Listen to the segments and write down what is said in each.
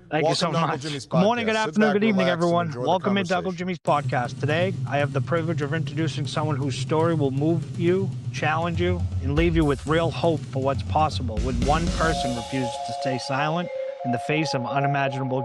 Thank you so Welcome to Uncle much. Jimmy's Good morning, podcast. good Sit afternoon, back, good evening, relax, and everyone. enjoy the Welcome into Uncle conversation. Jimmy's podcast. Today, I have the privilege of introducing someone whose story will move you, challenge you, and leave you with real hope for what's possible when one person refuses to stay silent in the face of unimaginable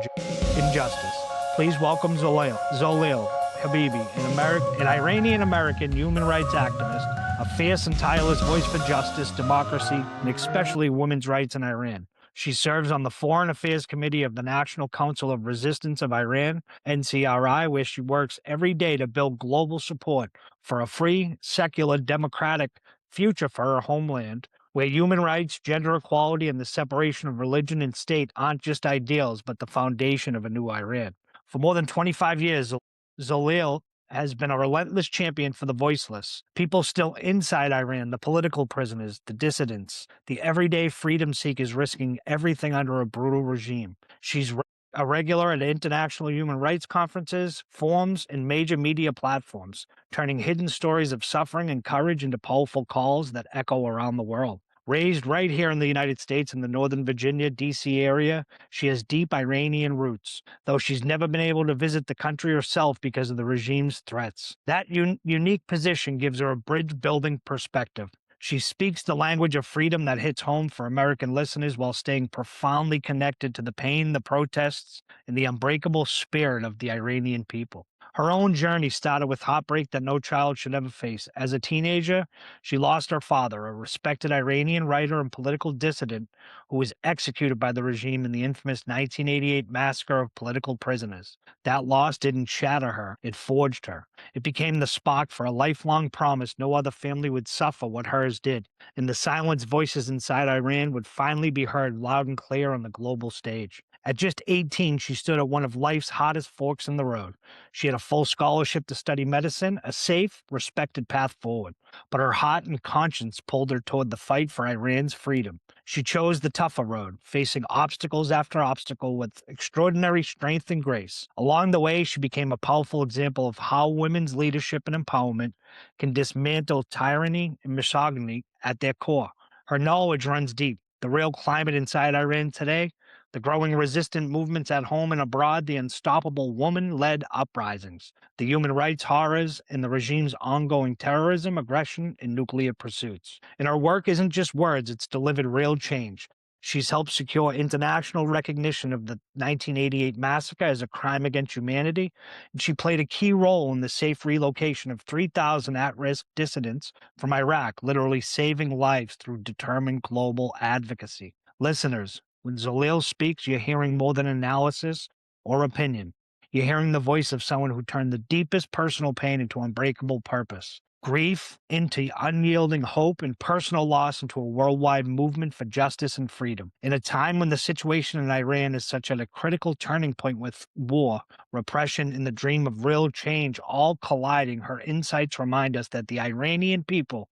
injustice. Please welcome Zolal Habibi, an Iranian-American human rights activist, a fierce and tireless voice for justice, democracy, and especially women's rights in Iran. She serves on the Foreign Affairs Committee of the National Council of Resistance of Iran, NCRI, where she works every day to build global support for a free, secular, democratic future for her homeland, where human rights, gender equality, and the separation of religion and state aren't just ideals, but the foundation of a new Iran. For more than 25 years, Zolal has been a relentless champion for the voiceless, people still inside Iran, the political prisoners, the dissidents, the everyday freedom seekers risking everything under a brutal regime. She's a regular at international human rights conferences, forums, and major media platforms, turning hidden stories of suffering and courage into powerful calls that echo around the world. Raised right here in the United States in the Northern Virginia, D.C. area, she has deep Iranian roots, though she's never been able to visit the country herself because of the regime's threats. That unique position gives her a bridge-building perspective. She speaks the language of freedom that hits home for American listeners while staying profoundly connected to the pain, the protests, and the unbreakable spirit of the Iranian people. Her own journey started with heartbreak that no child should ever face. As a teenager, she lost her father, a respected Iranian writer and political dissident who was executed by the regime in the infamous 1988 massacre of political prisoners. That loss didn't shatter her, it forged her. It became the spark for a lifelong promise no other family would suffer what hers did, and the silenced voices inside Iran would finally be heard loud and clear on the global stage. At just 18, she stood at one of life's hottest forks in the road. She had a full scholarship to study medicine, a safe, respected path forward. But her heart and conscience pulled her toward the fight for Iran's freedom. She chose the tougher road, facing obstacles after obstacle with extraordinary strength and grace. Along the way, she became a powerful example of how women's leadership and empowerment can dismantle tyranny and misogyny at their core. Her knowledge runs deep. The real climate inside Iran today, the growing resistant movements at home and abroad, the unstoppable woman-led uprisings, the human rights horrors, and the regime's ongoing terrorism, aggression, and nuclear pursuits. And her work isn't just words, it's delivered real change. She's helped secure international recognition of the 1988 massacre as a crime against humanity, and she played a key role in the safe relocation of 3,000 at-risk dissidents from Iraq, literally saving lives through determined global advocacy. Listeners, when Zolal speaks, you're hearing more than analysis or opinion. You're hearing the voice of someone who turned the deepest personal pain into unbreakable purpose, grief into unyielding hope, and personal loss into a worldwide movement for justice and freedom. In a time when the situation in Iran is such at a critical turning point with war, repression, and the dream of real change all colliding, her insights remind us that the Iranian people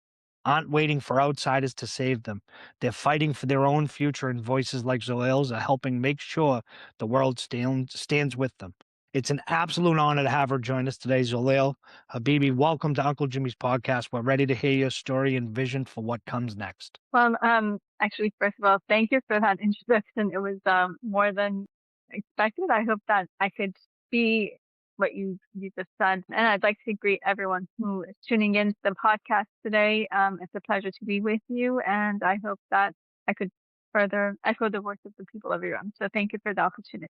aren't waiting for outsiders to save them. They're fighting for their own future, and voices like Zolal's are helping make sure the world stands with them. It's an absolute honor to have her join us today, Zolal Habibi. Welcome to Uncle Jimmy's podcast. We're ready to hear your story and vision for what comes next. Well, actually, first of all, thank you for that introduction. It was more than expected. I hope that I could be what you just said. And I'd like to greet everyone who is tuning in to the podcast today. It's a pleasure to be with you, and I hope that I could further echo the voice of the people of Iran. So thank you for the opportunity.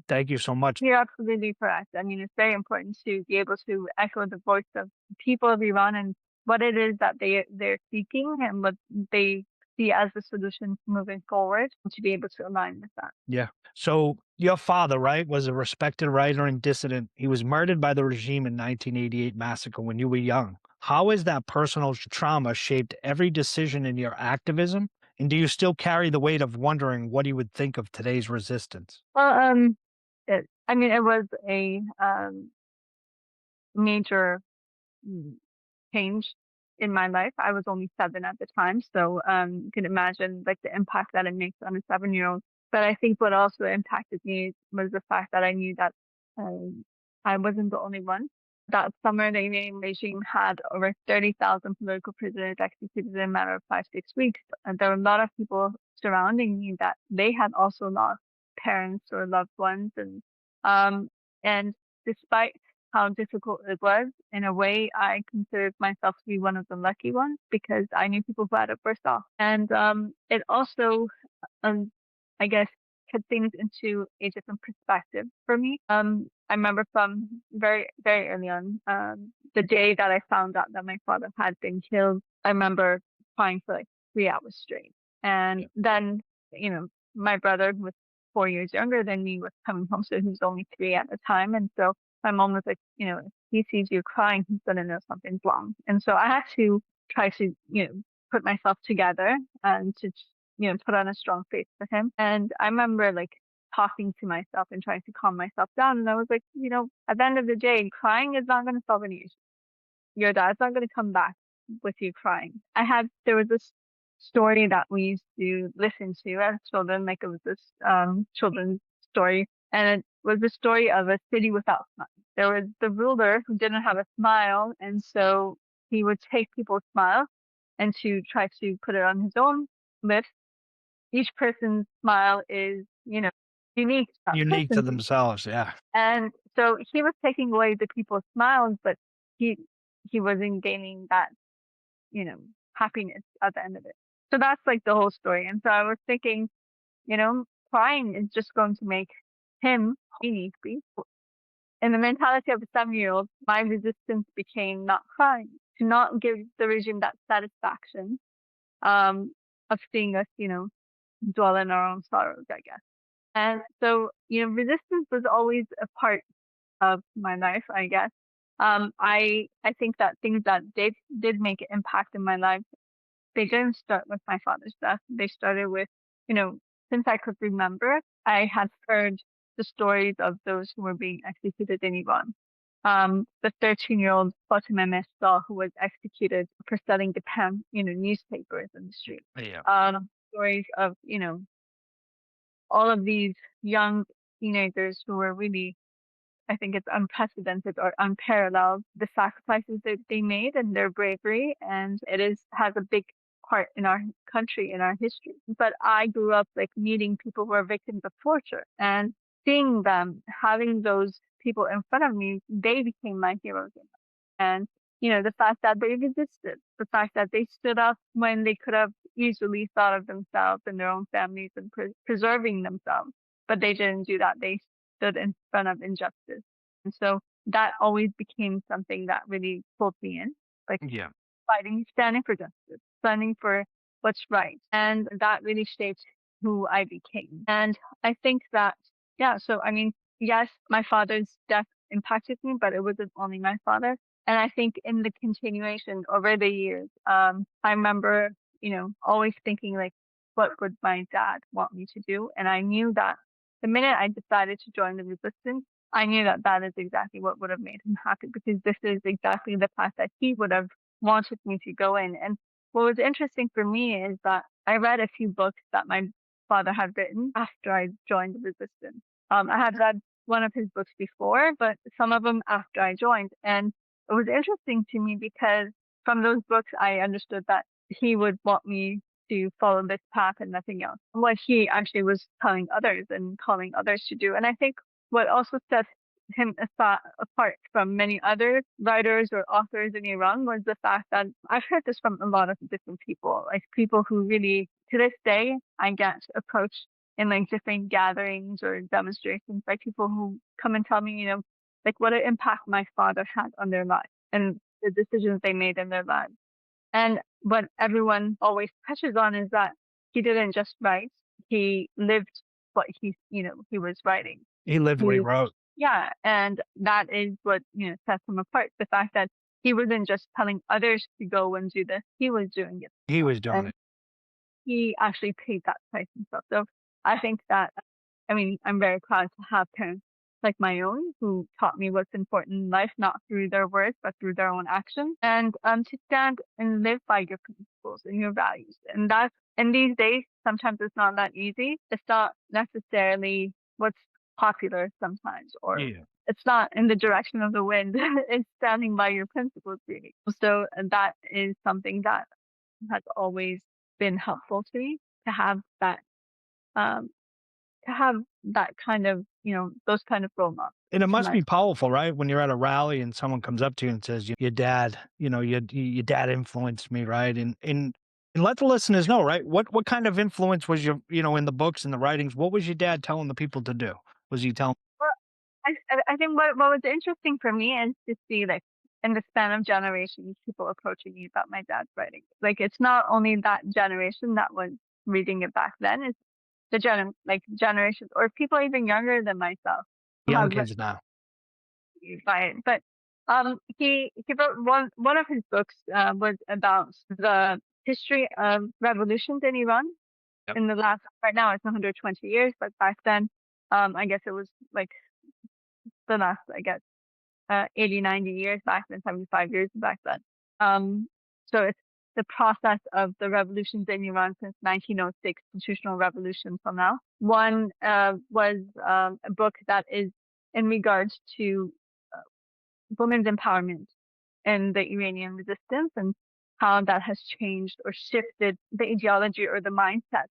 Thank you so much. You're absolutely correct. I mean, it's very important to be able to echo the voice of the people of Iran and what it is that they're seeking and what they see as the solution moving forward, to be able to align with that. Yeah. So your father, right, was a respected writer and dissident. He was murdered by the regime in 1988 massacre when you were young. How has that personal trauma shaped every decision in your activism? And do you still carry the weight of wondering what he would think of today's resistance? Well, it was a major change in my life. I was only 7 at the time, so you can imagine like the impact that it makes on a 7-year-old. But I think what also impacted me was the fact that I knew that I wasn't the only one. That summer, the Iranian regime had over 30,000 political prisoners executed in a matter of 5-6 weeks. And there were a lot of people surrounding me that they had also lost parents or loved ones. And despite how difficult it was, in a way, I considered myself to be one of the lucky ones because I knew people who had it worse off. And it also, um, I guess, put things into a different perspective for me. I remember from very, very early on, the day that I found out that my father had been killed, I remember crying for like 3 hours straight. And then, my brother, who was 4 years younger than me, was coming home, so he was only 3 at the time. And so my mom was like, if he sees you crying, he's gonna know something's wrong. And so I had to try to, put myself together and to, put on a strong face for him. And I remember like talking to myself and trying to calm myself down. And I was like, at the end of the day, crying is not going to solve any issue. Your dad's not going to come back with you crying. There was this story that we used to listen to as children, like it was this children's story. And it was the story of a city without smiles. There was the ruler who didn't have a smile. And so he would take people's smiles and to try to put it on his own lips. Each person's smile is, unique to that Unique to person. themselves, yeah. And so he was taking away the people's smiles, but he wasn't gaining that, happiness at the end of it. So that's like the whole story. And so I was thinking, crying is just going to make him uniquely. In the mentality of a 7-year-old, my resistance became not crying, to not give the regime that satisfaction of seeing us, dwell in our own sorrows, I guess. And so, resistance was always a part of my life, I guess. I think that things that did make an impact in my life, they didn't start with my father's death. They started with, since I could remember, I had heard the stories of those who were being executed in Iran. The 13-year-old Fatima Mehsah, who was executed for selling Japan, newspapers in the street. Yeah. Stories of, all of these young teenagers who were really, I think it's unprecedented or unparalleled, the sacrifices that they made and their bravery. And has a big part in our country, in our history. But I grew up like meeting people who were victims of torture and seeing them, having those people in front of me, they became my heroes. And, the fact that they resisted, the fact that they stood up when they could have easily thought of themselves and their own families and preserving themselves, but they didn't do that. They stood in front of injustice. And so that always became something that really pulled me in, like Yeah. fighting, standing for justice, standing for what's right. And that really shaped who I became. And I think that, yeah, so I mean, yes, my father's death impacted me, but it wasn't only my father. And I think in the continuation over the years, I remember, always thinking like, what would my dad want me to do? And I knew that the minute I decided to join the resistance, I knew that that is exactly what would have made him happy because this is exactly the path that he would have wanted me to go in. And what was interesting for me is that I read a few books that my father had written after I joined the resistance. I had read one of his books before, but some of them after I joined. And it was interesting to me because from those books, I understood that he would want me to follow this path and nothing else. What he actually was telling others and calling others to do. And I think what also sets him apart from many other writers or authors in Iran was the fact that I've heard this from a lot of different people, like people who really, to this day, I get approached in like different gatherings or demonstrations by people who come and tell me, like what an impact my father had on their life and the decisions they made in their lives. And what everyone always touches on is that he didn't just write, he lived what he was writing. He lived what he wrote. Yeah, and that is what, sets him apart. The fact that he wasn't just telling others to go and do this, he was doing it. He was doing And it. he actually paid that price himself. So I think that, I mean, I'm very proud to have parents like my own who taught me what's important in life, not through their words, but through their own actions. And to stand and live by your principles and your values. And these days, sometimes it's not that easy. It's not necessarily what's popular sometimes, or it's not in the direction of the wind. It's standing by your principles, really. So that is something that has always been helpful to me, to have that to have that kind of, those kind of role models And it in must my be powerful, right? When you're at a rally and someone comes up to you and says, "Your dad, your dad influenced me," right? And let the listeners know, right? What kind of influence was in the books and the writings? What was your dad telling the people to do? Was he telling? Well, I think what was interesting for me is to see, like, in the span of generations, people approaching me about my dad's writing. Like, it's not only that generation that was reading it back then; it's the generations or people even younger than myself who Young have kids now. by it. But he wrote one of his books was about the history of revolutions in Iran Yep. in the last, right now it's 120 years, but back then I guess it was like the last, I guess, 80, 90 years back then, 75 years back then. So it's the process of the revolutions in Iran since 1906, constitutional revolution till now. One was a book that is in regards to women's empowerment and the Iranian resistance and how that has changed or shifted the ideology or the mindset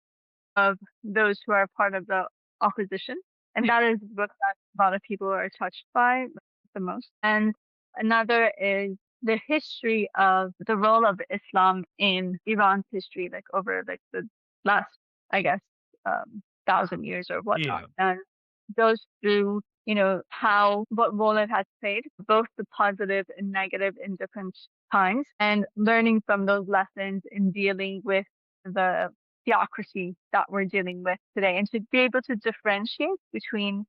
of those who are part of the opposition. And that is what a lot of people are touched by the most. And another is the history of the role of Islam in Iran's history, like over like the last, I guess, 1,000 years or whatnot. Yeah. And goes through, what role it has played, both the positive and negative in different times, and learning from those lessons in dealing with the theocracy that we're dealing with today, and to be able to differentiate between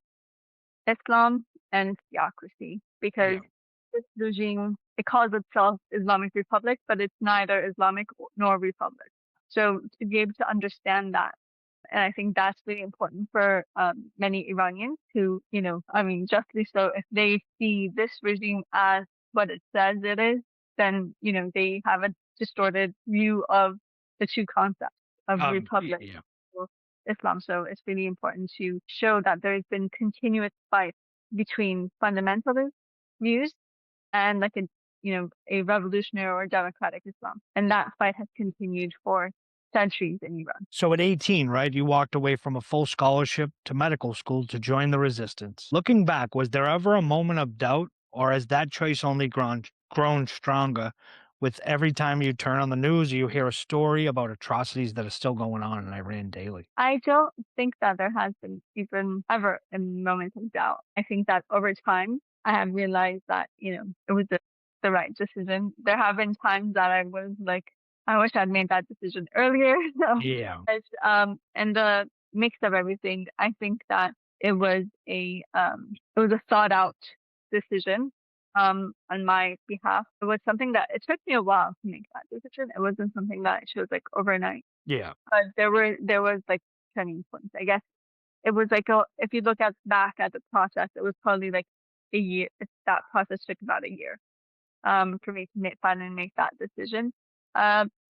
Islam and theocracy, because Yeah. this regime, it calls itself Islamic Republic, but it's neither Islamic nor Republic. So to be able to understand that, and I think that's really important for many Iranians who, I mean, justly so, if they see this regime as what it says it is, then, they have a distorted view of the two concepts of Republic Yeah. or Islam. So it's really important to show that there's been continuous fight between fundamentalist views and like a revolutionary or democratic Islam. And that fight has continued for centuries in Iran. So at 18, right, you walked away from a full scholarship to medical school to join the resistance. Looking back, was there ever a moment of doubt, or has that choice only grown stronger with every time you turn on the news or you hear a story about atrocities that are still going on in Iran daily? I don't think that there has been even ever a moment of doubt. I think that over time, I have realized that, it was the right decision. There have been times that I was like, I wish I'd made that decision earlier. So, Yeah. and the mix of everything, I think that it was a thought out decision, on my behalf. It was something that it took me a while to make that decision. It wasn't something that I chose like overnight, Yeah. but there was like turning points. I guess it was like if you look back at the process, it was probably like a year. That process took about a year for me to finally make that decision.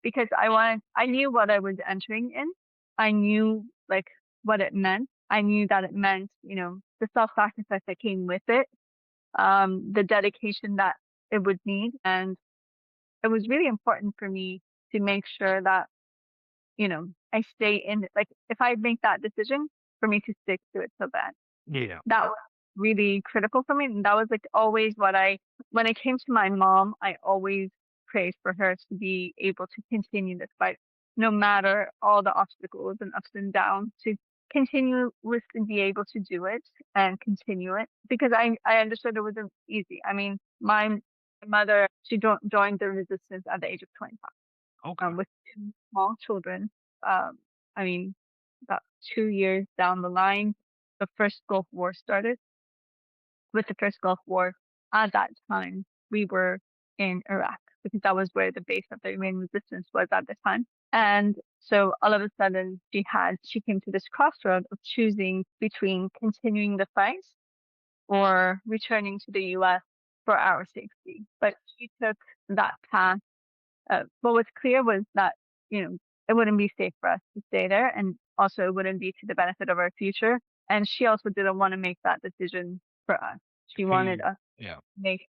Because I knew what I was entering in. I knew like what it meant. I knew that it meant, the self-sacrifice that came with it, the dedication that it would need. And it was really important for me to make sure that, I stay in it. Like if I make that decision, for me to stick to it so bad. Yeah. That was really critical for me. And that was like always when it came to my mom, I always prayed for her to be able to continue this fight, no matter all the obstacles and ups and downs, to continuously be able to do it and continue it, because I understood it wasn't easy. I mean, my mother, she joined the resistance at the age of 25, Okay. with two small children. I mean, about 2 years down the line, the first Gulf War started. With the first Gulf War, at that time, we were in Iraq because that was where the base of the Iranian resistance was at the time. And so all of a sudden, she came to this crossroad of choosing between continuing the fight or returning to the U.S. for our safety. But she took that path. What was clear was that, it wouldn't be safe for us to stay there, and also it wouldn't be to the benefit of our future. And she also didn't want to make that decision for us. She wanted us Yeah. to make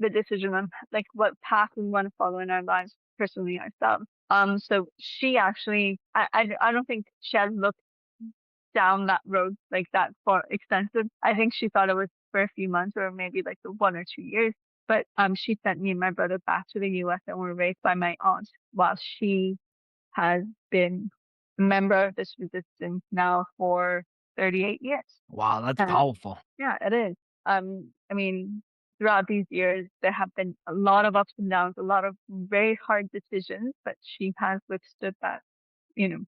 the decision on like what path we want to follow in our lives personally ourselves. So she actually, I don't think she has looked down that road like that for extensive. I think she thought it was for a few months or maybe like 1 or 2 years. But she sent me and my brother back to the US and were raised by my aunt while she has been a member of this resistance now for 38 years. Wow, that's And powerful. yeah, it is. I mean, throughout these years, there have been a lot of ups and downs, a lot of very hard decisions, but she has withstood that, you know.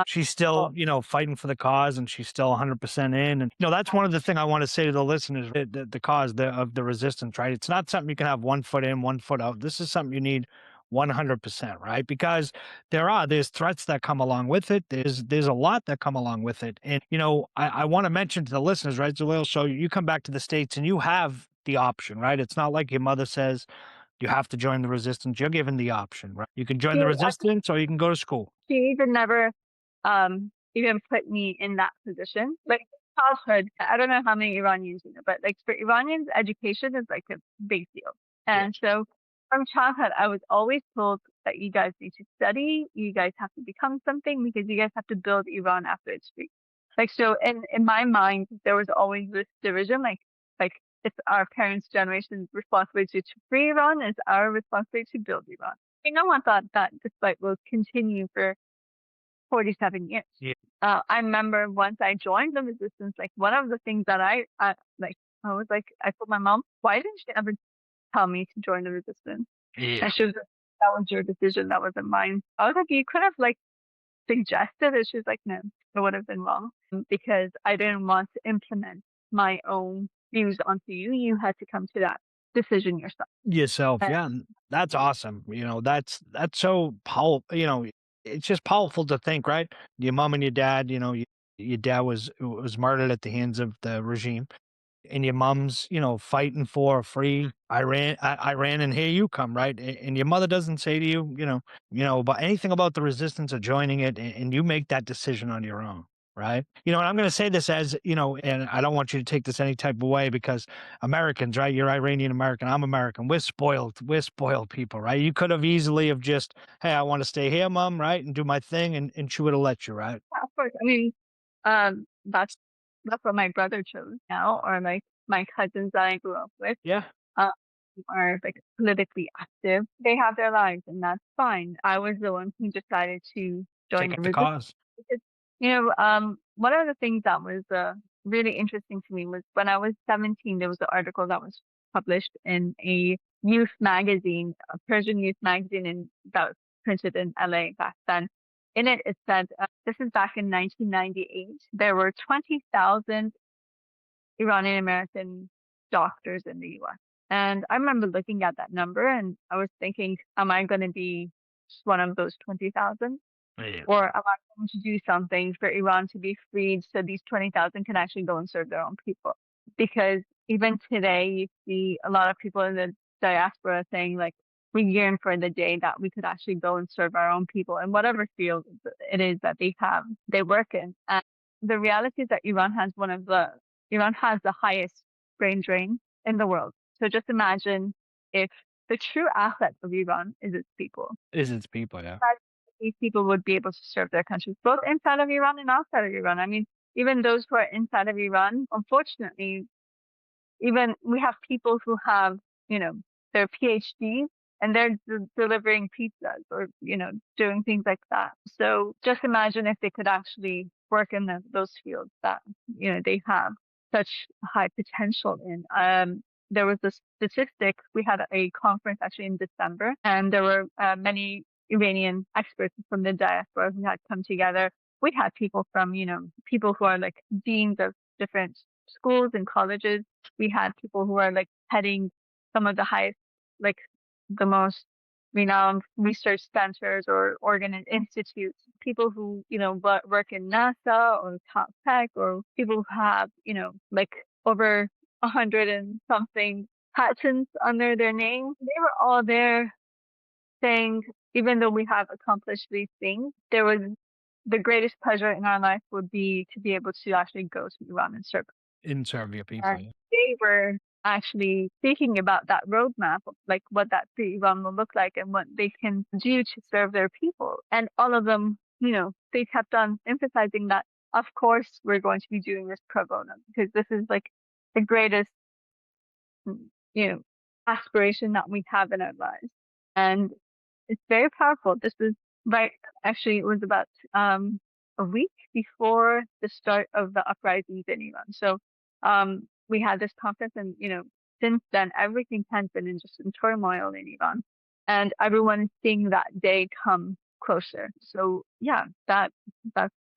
She's Well, still, fighting for the cause, and she's still 100% in. And, that's one of the thing I want to say to the listeners, the cause of the resistance, right? It's not something you can have 1 foot in, 1 foot out. This is something you need 100%, right? Because there's threats that come along with it. There's a lot that come along with it. And, I want to mention to the listeners, right, Zolal, so you come back to the States and you have the option, right? It's not like your mother says you have to join the resistance. You're given the option, right? You can join she, the I think resistance or you can go to school. she even never even put me in that position. Like childhood, I don't know how many Iranians you know, but like for Iranians, education is like a big deal. Yeah. And so from childhood, I was always told that you guys need to study, you guys have to become something because you guys have to build Iran after it's free. Like so in my mind, there was always this division, like it's our parents' generation's responsibility to free Iran, it's our responsibility to build Iran. No one thought that this fight will continue for 47 years. Yeah. I remember once I joined the resistance, like one of the things that I was like, I told my mom, why didn't she ever tell me to join the resistance? Yeah. And she was like, that was your decision, that wasn't mine. I was like, you could have like suggested it. She was like, no, it would have been wrong because I didn't want to implement my own views onto you. You had to come to that decision Yourself, yourself. yeah, and that's awesome. That's so powerful. It's just powerful to think, right? Your mom and your dad. Your dad was murdered at the hands of the regime, and your mom's, fighting for a free Iran, and here you come, right? And your mother doesn't say to you, about anything about the resistance or joining it, and you make that decision on your own, right? And I'm going to say this as, and I don't want you to take this any type of way because Americans, right? You're Iranian American, I'm American. We're spoiled people, right? You could have easily have just, hey, I want to stay here, mom, right, and do my thing, and she would have let you, right? Yeah, of course. I mean, that's what my brother chose now, or like my cousins that I grew up with, Yeah, um, are like politically active. They have their lives, and that's fine. I was the one who decided to join take the up the resistance cause. because, one of the things that was really interesting to me was when I was 17, there was an article that was published in a youth magazine, a Persian youth magazine, and that was printed in LA back then. In it, it said, this is back in 1998, there were 20,000 Iranian American doctors in the US. And I remember looking at that number and I was thinking, am I going to be one of those 20,000? Yeah. Or am I going to do something for Iran to be freed so these 20,000 can actually go and serve their own people? Because even today, you see a lot of people in the diaspora saying, like, we yearn for the day that we could actually go and serve our own people in whatever field it is that they work in. And the reality is that Iran has the highest brain drain in the world. So just imagine if the true asset of Iran is its people. Is its people, yeah. These people would be able to serve their countries, both inside of Iran and outside of Iran. I mean, even those who are inside of Iran, unfortunately, even we have people who have, their PhDs and they're delivering pizzas or, doing things like that. So just imagine if they could actually work in those fields that, they have such high potential in. There was a statistic. We had a conference actually in December, and there were many Iranian experts from the diaspora who had come together. We had people from, people who are like deans of different schools and colleges. We had people who are like heading some of the highest, like the most renowned research centers or institutes, people who, work in NASA or top tech, or people who have, like over 100 and something patents under their name. They were all there saying, even though we have accomplished these things, there was the greatest pleasure in our life would be to be able to actually go to Iran and serve. In serve your people, And yeah. they were actually speaking about that roadmap of like what that free Iran will look like and what they can do to serve their people. And all of them, they kept on emphasizing that of course we're going to be doing this pro bono because this is like the greatest, you know, aspiration that we have in our lives. And it's very powerful. This was right, actually, it was about a week before the start of the uprisings in Iran. So we had this conference, and since then everything has been in turmoil in Iran, and everyone is seeing that day come closer. So yeah, that's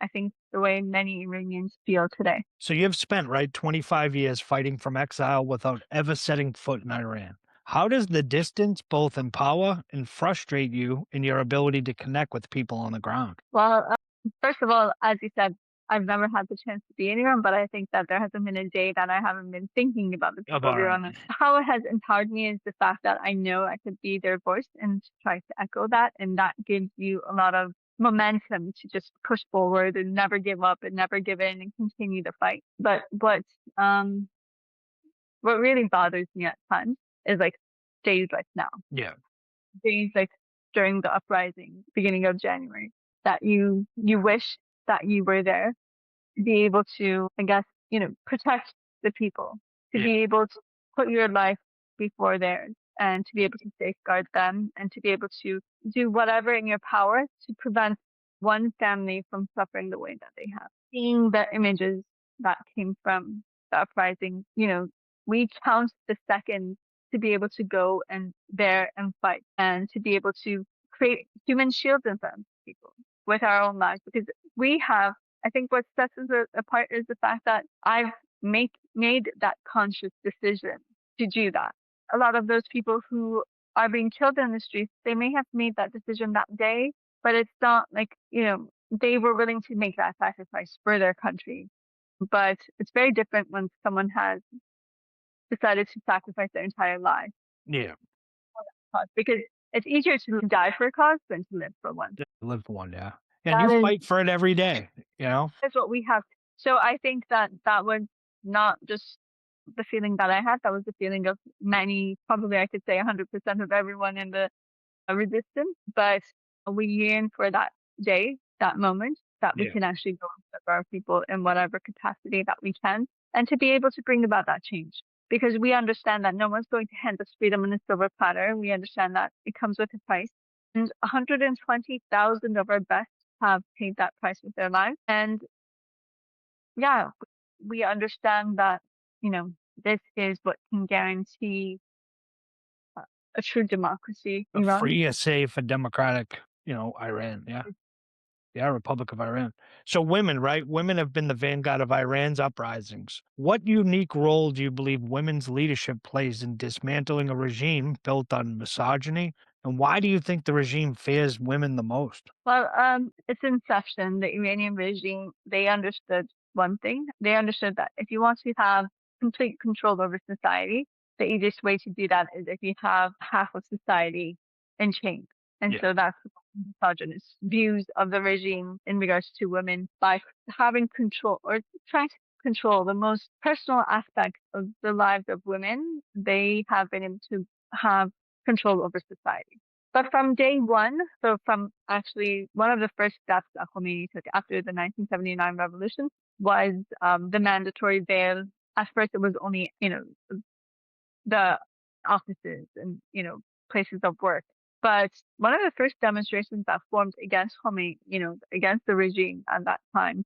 I think the way many Iranians feel today. So you've spent, right, 25 years fighting from exile without ever setting foot in Iran. How does the distance both empower and frustrate you in your ability to connect with people on the ground? Well, first of all, as you said, I've never had the chance to be in Iran, but I think that there hasn't been a day that I haven't been thinking about the people of About it. Iran. How it has empowered me is the fact that I know I could be their voice and try to echo that, and that gives you a lot of momentum to just push forward and never give up and never give in and continue the fight. But um what really bothers me at times is like days like now, Yeah. days like during the uprising, beginning of January, that you wish that you were there to be able to, I guess, protect the people, to Yeah. be able to put your life before theirs, and to be able to safeguard them, and to be able to do whatever in your power to prevent one family from suffering the way that they have. Seeing the images that came from the uprising, we count the seconds to be able to go and there and fight, and to be able to create human shields in front of people with our own lives, because we have, I think what sets us apart is the fact that I've made that conscious decision to do that. A lot of those people who are being killed in the streets, they may have made that decision that day, but it's not like, they were willing to make that sacrifice for their country. But it's very different when someone has decided to sacrifice their entire life Yeah. for that cause, because it's easier to die for a cause than to live for one. Live for one, yeah. And That you is fight for it every day, you know? That's what we have. So I think that that was not just the feeling that I had, that was the feeling of many, probably I could say 100% of everyone in the resistance. But we yearn for that day, that moment, that we Yeah. can actually go and serve our people in whatever capacity that we can, and to be able to bring about that change. Because we understand that no one's going to hand us freedom on a silver platter. We understand that it comes with a price. And 120,000 of our best have paid that price with their lives. And yeah, we understand that, this is what can guarantee a true democracy, A Iran. free, a safe, a democratic, Iran. Yeah. Yeah, Republic of Iran. So women, right? Women have been the vanguard of Iran's uprisings. What unique role do you believe women's leadership plays in dismantling a regime built on misogyny? And why do you think the regime fears women the most? Well, its inception, the Iranian regime, they understood one thing. They understood that if you want to have complete control over society, the easiest way to do that is if you have half of society in chains. And Yeah. so that's the misogynist views of the regime in regards to women, by having control or trying to control the most personal aspects of the lives of women. They have been able to have control over society. But from day one, so from actually one of the first steps that Khomeini took after the 1979 revolution was the mandatory veil. At first, it was only, the offices and, places of work. But one of the first demonstrations that formed against Khomeini, against the regime at that time,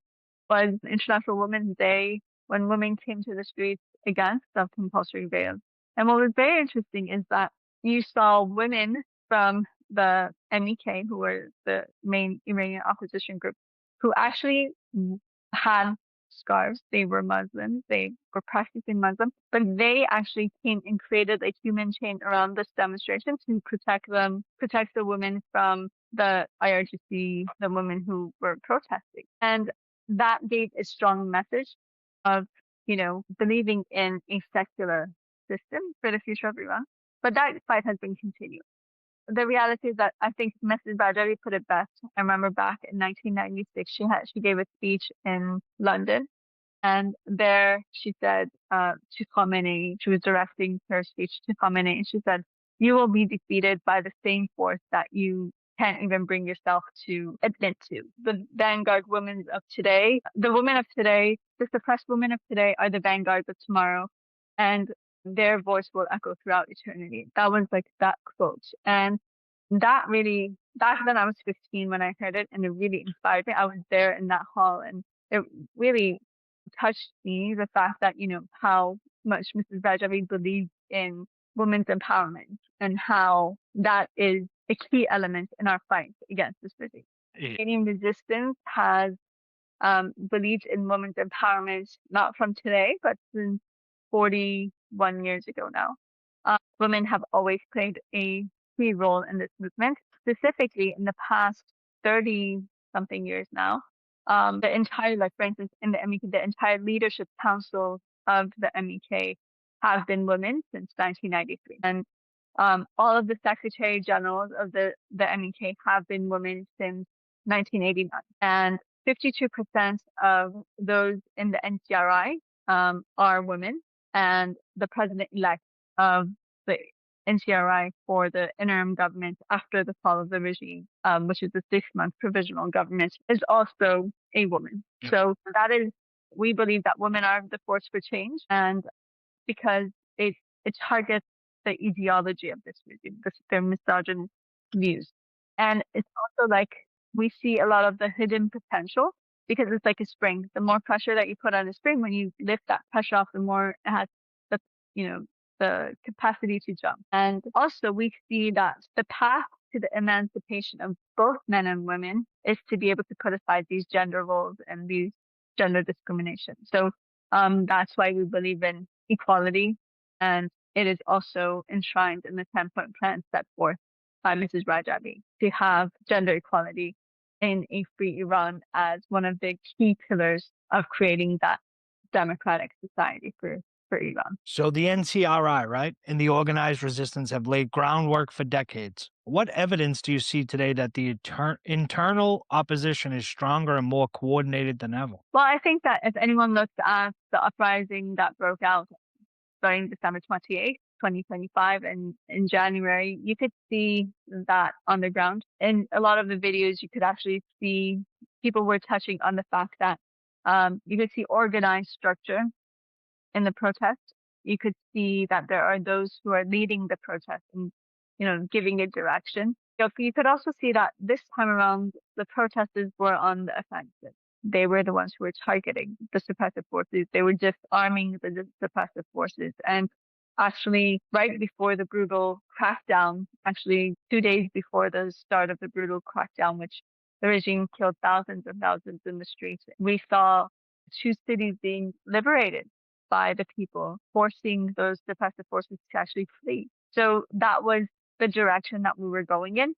was International Women's Day, when women came to the streets against the compulsory veil. And what was very interesting is that you saw women from the MEK, who were the main Iranian opposition group, who actually had scarves. They were Muslims. They were practicing Muslim, but they actually came and created a human chain around this demonstration to protect them, protect the women from the IRGC, the women who were protesting. And that gave a strong message of, believing in a secular system for the future of Iran. But that fight has been continued. The reality is that I think Mrs. Bajari put it best. I remember back in 1996, she gave a speech in London, and there she said to Khomeini, she was directing her speech to Khomeini, and she said, "You will be defeated by the same force that you can't even bring yourself to admit to. The vanguard women of today, the women of today, the suppressed women of today are the vanguards of tomorrow, and their voice will echo throughout eternity. That was like that quote. And that really, back then I was 15 when I heard it, and it really inspired me. I was there in that hall, and it really touched me, the fact that, how much Mrs. Rajavi believed in women's empowerment and how that is a key element in our fight against this regime. Iranian resistance has believed in women's empowerment, not from today, but since 41 years ago now. Women have always played a key role in this movement, specifically in the past 30 something years now. The entire, like for instance, in the MEK, the entire leadership council of the MEK have been women since 1993. And all of the secretary generals of the MEK have been women since 1989. And 52% of those in the NCRI are women, and the president-elect of the NCRI for the interim government after the fall of the regime, which is the 6-month provisional government, is also a woman. Yeah. So that is, we believe that women are the force for change, and because it targets the ideology of this regime, their misogynist views. And it's also like we see a lot of the hidden potential, because it's like a spring. The more pressure that you put on a spring, when you lift that pressure off, the more it has the, the capacity to jump. And also we see that the path to the emancipation of both men and women is to be able to put aside these gender roles and these gender discrimination. So that's why we believe in equality, and it is also enshrined in the 10-point plan set forth by Mrs. Rajabi to have gender equality in a free Iran as one of the key pillars of creating that democratic society for Iran. So the NCRI, right, and the organized resistance have laid groundwork for decades. What evidence do you see today that the internal opposition is stronger and more coordinated than ever? Well, I think that if anyone looks at the uprising that broke out starting December 28th, 2025, and in January, you could see that on the ground. In a lot of the videos, you could actually see people were touching on the fact that you could see organized structure in the protest. You could see that there are those who are leading the protest and, giving it direction. You could also see that this time around, the protesters were on the offensive. They were the ones who were targeting the suppressive forces. They were disarming the suppressive forces. And actually, right before the brutal crackdown, actually 2 days before the start of the brutal crackdown, which the regime killed thousands and thousands in the streets, we saw 2 cities being liberated by the people, forcing those suppressive forces to actually flee. So that was the direction that we were going in.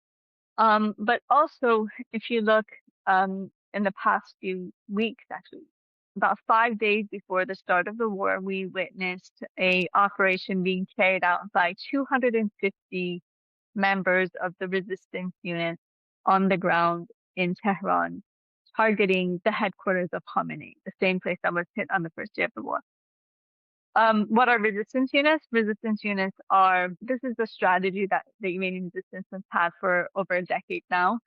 But also, if you look in the past few weeks, actually, about 5 days before the start of the war, we witnessed a operation being carried out by 250 members of the resistance unit on the ground in Tehran, targeting the headquarters of Khamenei, the same place that was hit on the first day of the war. What are resistance units? Resistance units this is the strategy that the Iranian resistance has had for over a decade now.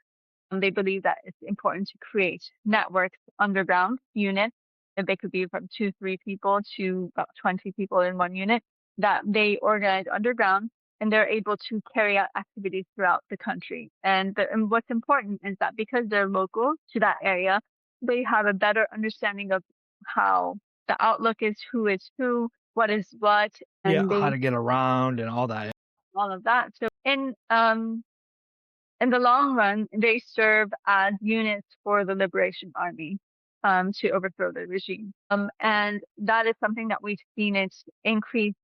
They believe that it's important to create networks, underground units, that they could be from 2-3 people to about 20 people in one unit, that they organize underground, and they're able to carry out activities throughout the country. And what's important is that because they're local to that area, they have a better understanding of how the outlook is, who is who, what is what, and how to get around and all that. All of that. So in the long run, they serve as units for the Liberation Army to overthrow the regime. And that is something that we've seen it increase,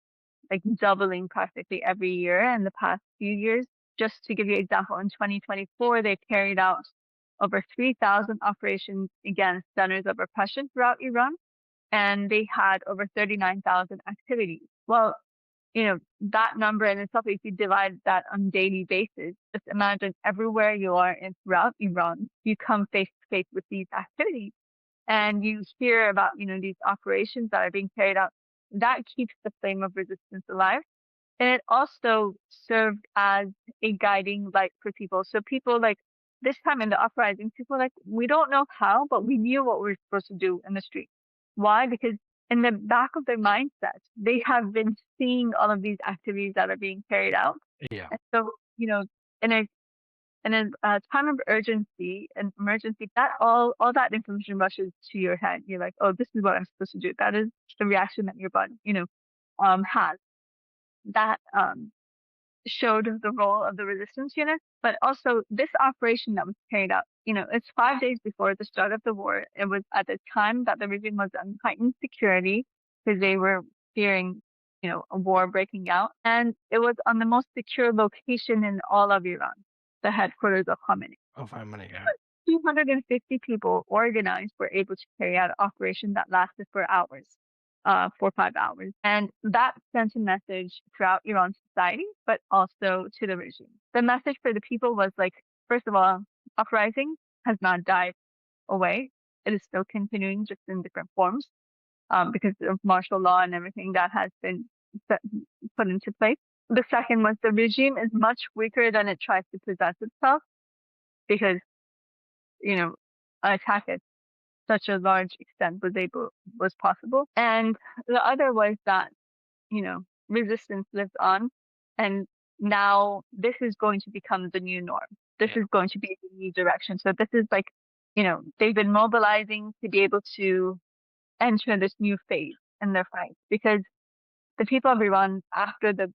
like doubling practically every year in the past few years. Just to give you an example, in 2024, they carried out over 3,000 operations against centers of oppression throughout Iran, and they had over 39,000 activities. Well, that number in itself, if you divide that on a daily basis, just imagine everywhere you are throughout Iran, you come face to face with these activities, and you hear about, these operations that are being carried out. That keeps the flame of resistance alive. And it also served as a guiding light for people. So people like this time in the uprising, people like, we don't know how, but we knew what we were supposed to do in the street. Why? Because in the back of their mindset, they have been seeing all of these activities that are being carried out. Yeah. And so, in a time of urgency and emergency, that all that information rushes to your head. You're like, oh, this is what I'm supposed to do. That is the reaction that your body, has. That showed the role of the resistance unit, but also this operation that was carried out, it's 5 days before the start of the war. It was at the time that the regime was on heightened security because they were fearing, a war breaking out. And it was on the most secure location in all of Iran, the headquarters of Khomeini. Oh, 5 minutes. Yeah. 250 people organized were able to carry out an operation that lasted for hours. 4 or 5 hours. And that sent a message throughout Iran society, but also to the regime. The message for the people was like, first of all, uprising has not died away. It is still continuing, just in different forms, because of martial law and everything that has been put into place. The second was the regime is much weaker than it tries to possess itself, because, an attack at such a large extent was possible. And the other was that, resistance lives on, and now this is going to become the new norm. This is going to be the new direction. So this is like, they've been mobilizing to be able to enter this new phase in their fight, because the people of Iran, after the,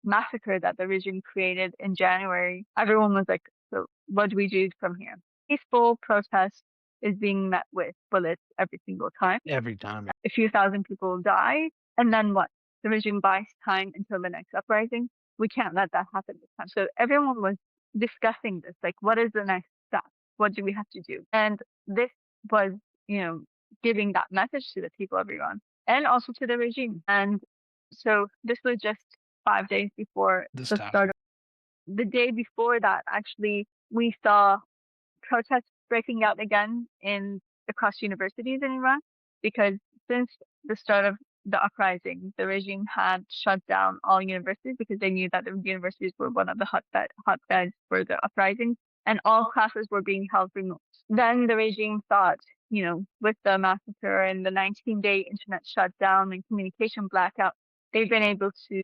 massacre that the regime created in January, everyone was like, so what do we do from here? Peaceful protest is being met with bullets every single time. Every time. A few thousand people die, and then what? The regime buys time until the next uprising. We can't let that happen this time. So everyone was discussing this, like, what is the next step? What do we have to do? And this was, giving that message to the people of Iran and also to the regime. And so this was just 5 days before the start of the day before that. Actually, we saw protests breaking out again across universities in Iran, because since the start of the uprising, the regime had shut down all universities because they knew that the universities were one of the hotbeds for the uprising, and all classes were being held remote. Then the regime thought, with the massacre and the 19-day internet shutdown and communication blackout, they've been able to,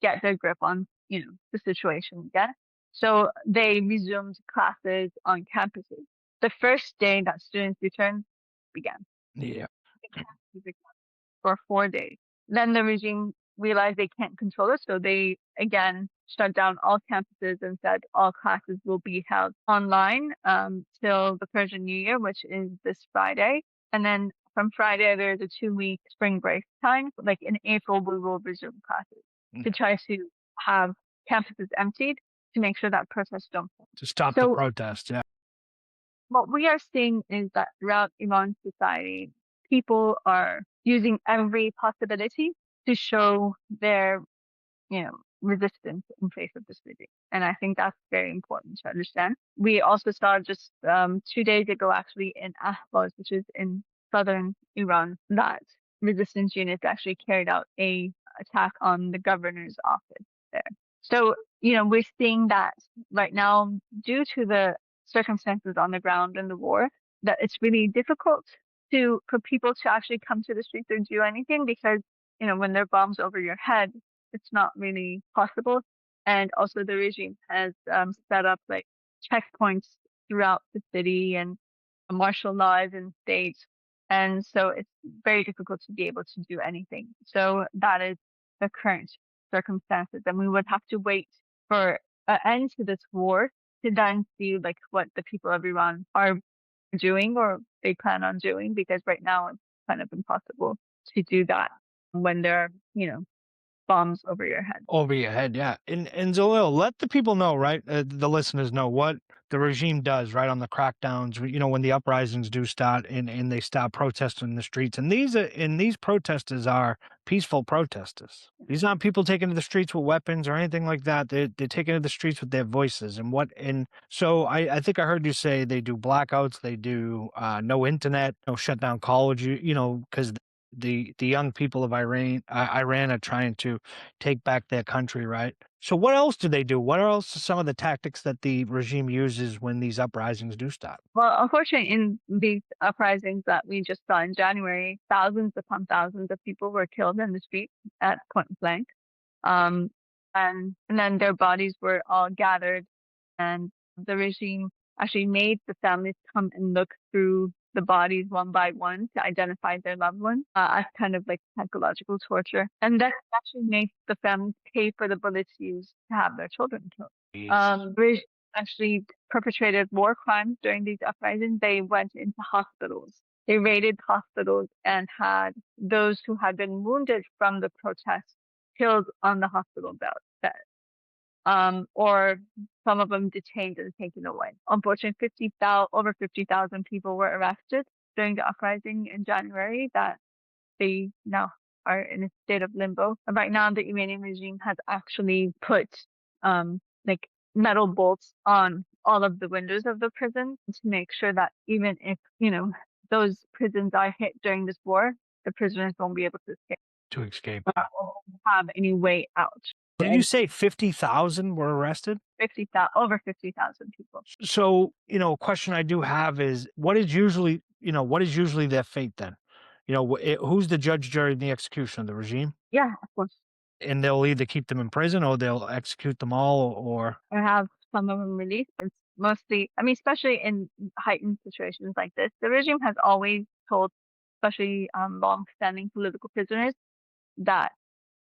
get their grip on, the situation again. So they resumed classes on campuses. The first day that students returned began. Yeah. For 4 days. Then the regime realized they can't control it, so they again shut down all campuses and said all classes will be held online till the Persian New Year, which is this Friday. And then from Friday, there's a 2-week spring break time. Like in April, we will resume classes to try to have campuses emptied to make sure that protests don't. To stop the protest, yeah. What we are seeing is that throughout Iran society, people are using every possibility to show their, resistance in face of this regime. And I think that's very important to understand. We also saw just 2 days ago, actually, in Ahvaz, which is in southern Iran, that resistance units actually carried out a attack on the governor's office there. So, we're seeing that right now, due to the circumstances on the ground in the war, that it's really difficult for people to actually come to the streets or do anything, because, when there are bombs over your head, it's not really possible. And also the regime has set up like checkpoints throughout the city and martial laws in states. And so it's very difficult to be able to do anything. So that is the current circumstances. And we would have to wait for an end to this war to then see like what the people of Iran are doing or they plan on doing, because right now it's kind of impossible to do that when there are, bombs over your head. Over your head, yeah. And Zolal, let the people know, right? The listeners know what the regime does, right, on the crackdowns. When the uprisings do start and they start protesting in the streets. And these protesters are peaceful protesters. These aren't people taking to the streets with weapons or anything like that. They're taking to the streets with their voices. And so I think I heard you say they do blackouts, they do no internet, no shut down college, because the young people of Iran are trying to take back their country, right? So what else do they do? What else are some of the tactics that the regime uses when these uprisings do start? Well, unfortunately, in these uprisings that we just saw in January, thousands upon thousands of people were killed in the street at point blank. Um, and then their bodies were all gathered, and the regime actually made the families come and look through the bodies one by one to identify their loved ones, as kind of like psychological torture. And that actually makes the families pay for the bullets used to have their children killed. Jeez. The regime actually perpetrated war crimes during these uprisings. They went into hospitals. They raided hospitals and had those who had been wounded from the protests killed on the hospital bed. Or some of them detained and taken away. Unfortunately, over 50,000 people were arrested during the uprising in January that they now are in a state of limbo. And right now, the Iranian regime has actually put like metal bolts on all of the windows of the prison to make sure that even if, those prisons are hit during this war, the prisoners won't be able to escape. Won't have any way out. Did you say 50,000 were arrested? Over 50,000 people. So, a question I do have is what is usually their fate then? Who's the judge, jury, and the executioner? The regime? Yeah, of course. And they'll either keep them in prison or they'll execute them all or Or have some of them released. It's mostly, especially in heightened situations like this, the regime has always told, especially long-standing political prisoners, that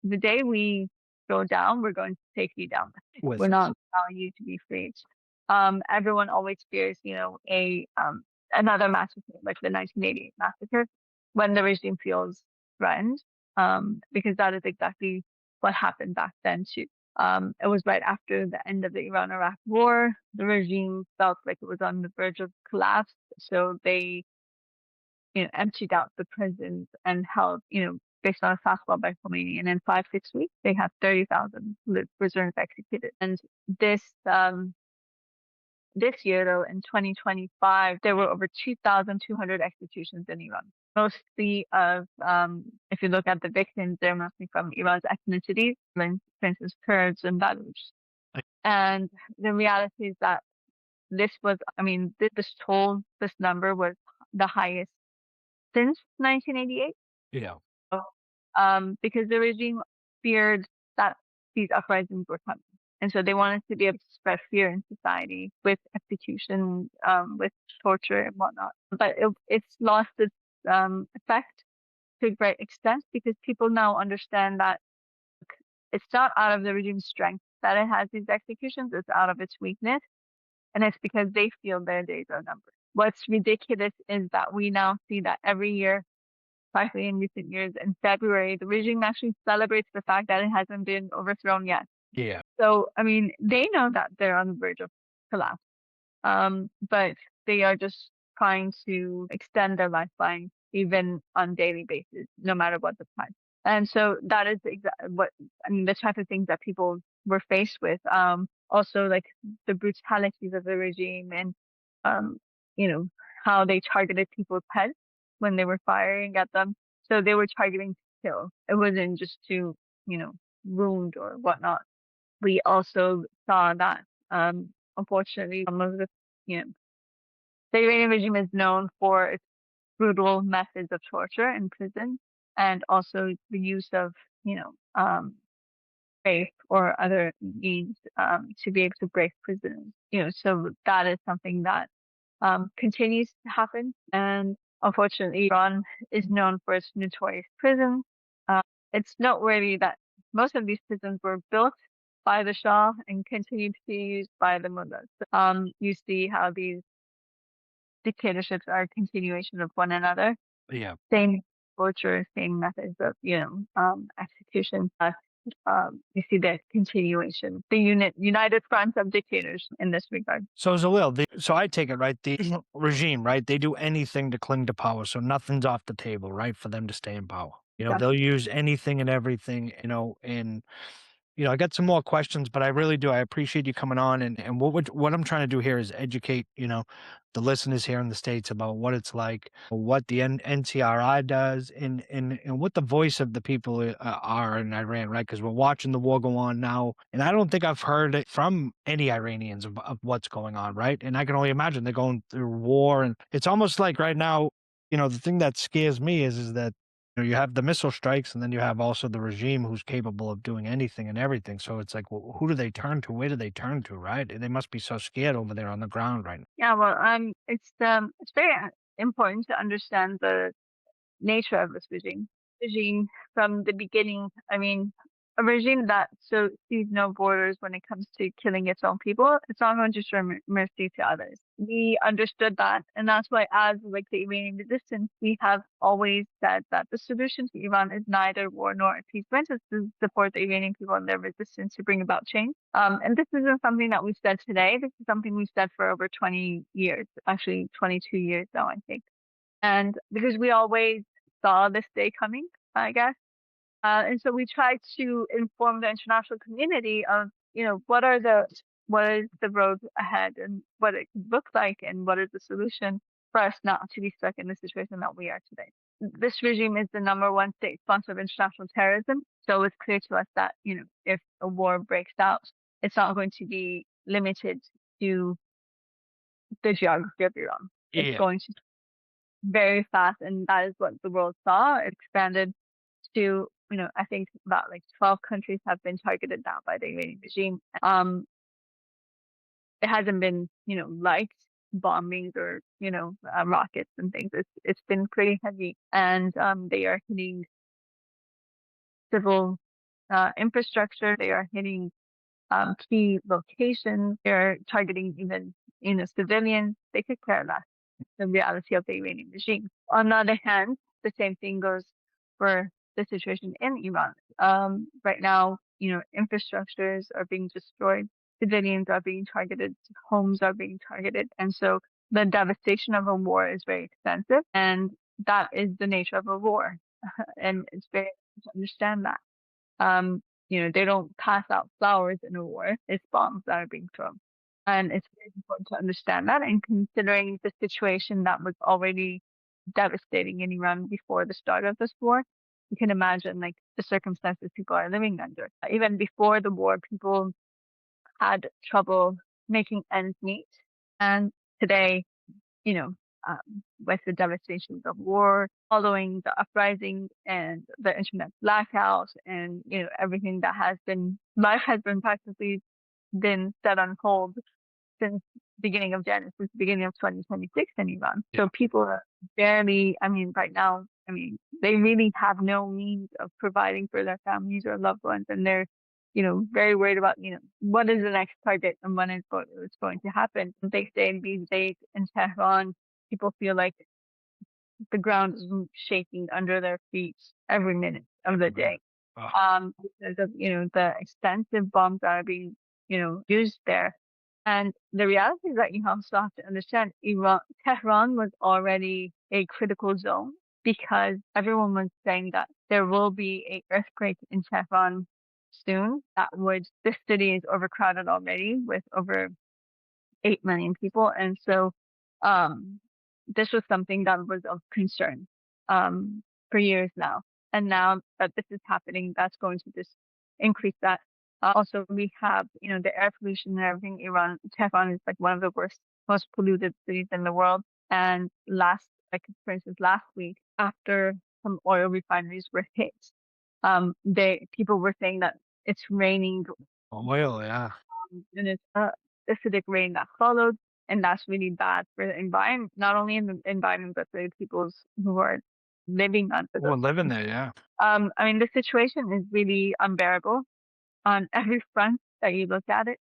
the day we go down, we're going to take you down. with We're not allowing you to be freed. Everyone always fears, another massacre like the 1988 massacre when the regime feels threatened, because that is exactly what happened back then too. It was right after the end of the Iran-Iraq war. The regime felt like it was on the verge of collapse, so they, emptied out the prisons and held, based on a fatwa by Khomeini. And in 5-6 weeks, they had 30,000 prisoners executed. And this this year, though, in 2025, there were over 2,200 executions in Iran. Mostly if you look at the victims, they're mostly from Iran's ethnicity, like, for instance, Kurds and Baluch. And the reality is that this number was the highest since 1988. yeah. Because the regime feared that these uprisings were coming. And so they wanted to be able to spread fear in society with execution, with torture and whatnot. But it's lost its effect to a great extent because people now understand that it's not out of the regime's strength that it has these executions, it's out of its weakness. And it's because they feel their days are numbered. What's ridiculous is that we now see that every year, especially in recent years, in February, the regime actually celebrates the fact that it hasn't been overthrown yet. Yeah. So, they know that they're on the verge of collapse. But they are just trying to extend their lifeline even on daily basis, no matter what the price. And so that is the type of things that people were faced with. Also, like the brutalities of the regime and, how they targeted people's heads when they were firing at them. So they were targeting to kill. It wasn't just to, wound or whatnot. We also saw that, unfortunately, some of the Iranian regime is known for its brutal methods of torture in prison and also the use of, rape or other means to be able to break prisons. So that is something that continues to happen. And unfortunately, Iran is known for its notorious prisons. It's noteworthy that most of these prisons were built by the Shah and continue to be used by the mullahs. You see how these dictatorships are a continuation of one another. Yeah. Same torture, same methods of, execution. You see the continuation, the united front of dictators in this regard. So Zalil, so I take it, right? The regime, right? They do anything to cling to power. So nothing's off the table, right? For them to stay in power. Yeah. They'll use anything and everything, and I got some more questions, but I really do. I appreciate you coming on, and what I'm trying to do here is educate, the listeners here in the States about what it's like, what the NCRI does, and what the voice of the people are in Iran, right? Because we're watching the war go on now, and I don't think I've heard it from any Iranians of what's going on, right? And I can only imagine they're going through war, and it's almost like right now, the thing that scares me is that you have the missile strikes, and then you have also the regime who's capable of doing anything and everything. So it's like, well, who do they turn to? Where do they turn to? Right? They must be so scared over there on the ground right now. Yeah, well, it's very important to understand the nature of this regime. Regime from the beginning, I mean, a regime that so sees no borders when it comes to killing its own people, it's not going to show mercy to others. We understood that, and that's why, as like the Iranian resistance, we have always said that the solution to Iran is neither war nor appeasement. It's to support the Iranian people in their resistance to bring about change. And this isn't something that we've said today. This is something we've said for over 20 years, actually 22 years now, I think. And because we always saw this day coming, I guess. And so we tried to inform the international community of, what is the road ahead and what it could look like and what is the solution for us not to be stuck in the situation that we are today. This regime is the number one state sponsor of international terrorism. So it's clear to us that, if a war breaks out, it's not going to be limited to the geography of Iran. It's Yeah. going to very fast, and that is what the world saw. It expanded to, I think about like 12 countries have been targeted now by the Iranian regime. It hasn't been, light bombings or, rockets and things. It's been pretty heavy, and they are hitting civil infrastructure. They are hitting key locations. They're targeting even, civilians. They could care less the reality of the Iranian regime. On the other hand, the same thing goes for the situation in Iran. Right now, infrastructures are being destroyed, civilians are being targeted, homes are being targeted, and so the devastation of a war is very extensive, and that is the nature of a war, and it's very important to understand that. They don't pass out flowers in a war. It's bombs that are being thrown. And it's very important to understand that. And considering the situation that was already devastating in Iran before the start of this war, you can imagine like the circumstances people are living under. Even before the war, people had trouble making ends meet. And today, you know, with the devastations of war, following the uprising and the internet blackout, and everything that has been, life has been practically been set on hold since since beginning of 2026 in Iran. Yeah. So people are barely, I mean, right now, I mean, they really have no means of providing for their families or loved ones, and they're very worried about, what is the next target and when it's going to happen. They say these days in Tehran, people feel like the ground is shaking under their feet every minute of the day. Because of, the extensive bombs that are being, used there. And the reality is that you also have to understand Tehran was already a critical zone because everyone was saying that there will be an earthquake in Tehran soon. The city is overcrowded already with over 8 million people. And so, this was something that was of concern, for years now. And now that this is happening, that's going to just increase that. Also, we have, the air pollution and everything. Tehran is like one of the worst, most polluted cities in the world. And for instance, last week, after some oil refineries were hit, people were saying that it's raining Oil, yeah. and it's acidic rain that followed, and that's really bad for the environment, not only in the environment but for the people who are living under We're those. living there, yeah. I mean, the situation is really unbearable on every front that you look at it,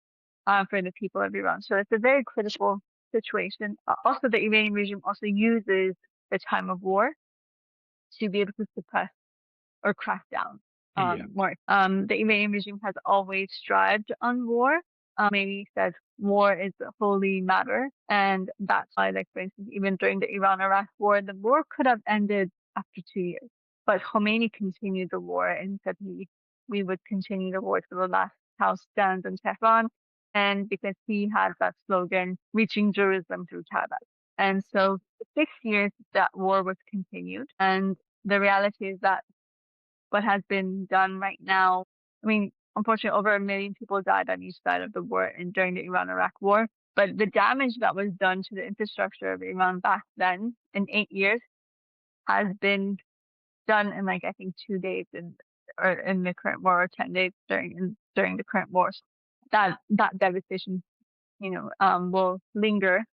for the people of Iran. So it's a very critical situation. Also, the Iranian regime also uses the time of war to be able to suppress or crack down more. The Iranian regime has always strived on war. Maybe said war is a holy matter, and that's why, like for instance, even during the Iran-Iraq war, the war could have ended after 2 years, but Khomeini continued the war and said he we would continue the war till the last house stands in Tehran, and because he had that slogan, reaching Jerusalem through Kaaba. And so for 6 years, that war was continued. And the reality is that what has been done right now, I mean, unfortunately, over 1 million people died on each side of the war and during the Iran-Iraq war. But the damage that was done to the infrastructure of Iran back then in 8 years has been done in like I think 2 days or in the current war, or 10 days during the current wars. That devastation, will linger